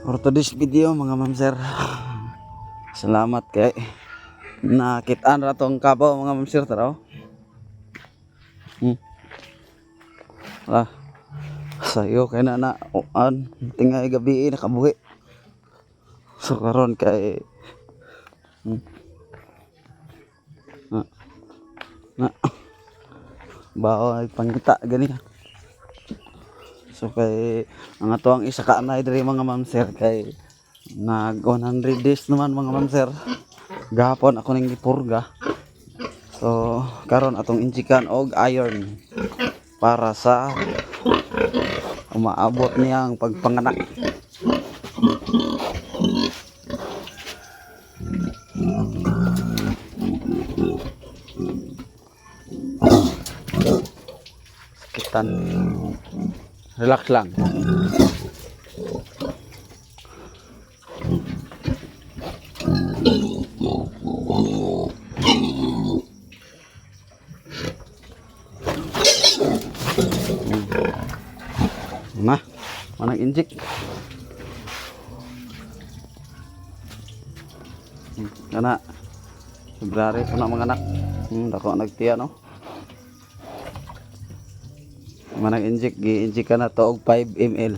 For today's video mga ma'am sir, salamat kay nakitaan ra tong kabaw mga ma'am sir taraw. Ah, sayo kay na tingay gabi nakabuhi. So karon kay na bao ay pangita gani. So kay ang atuang isa ka anay diri mga ma'am sir kay nag 100 days naman mga ma'am sir. Gahapon ako ning gipurga. So karon atong injikan og iron para sa umaabot niyang pagpanganak. Sakitan. Relax lang. Nah, manang injik. Kana February po na mga anak. Dako nagtiya no. Manang injik gi-injik ka na to og 5 ml.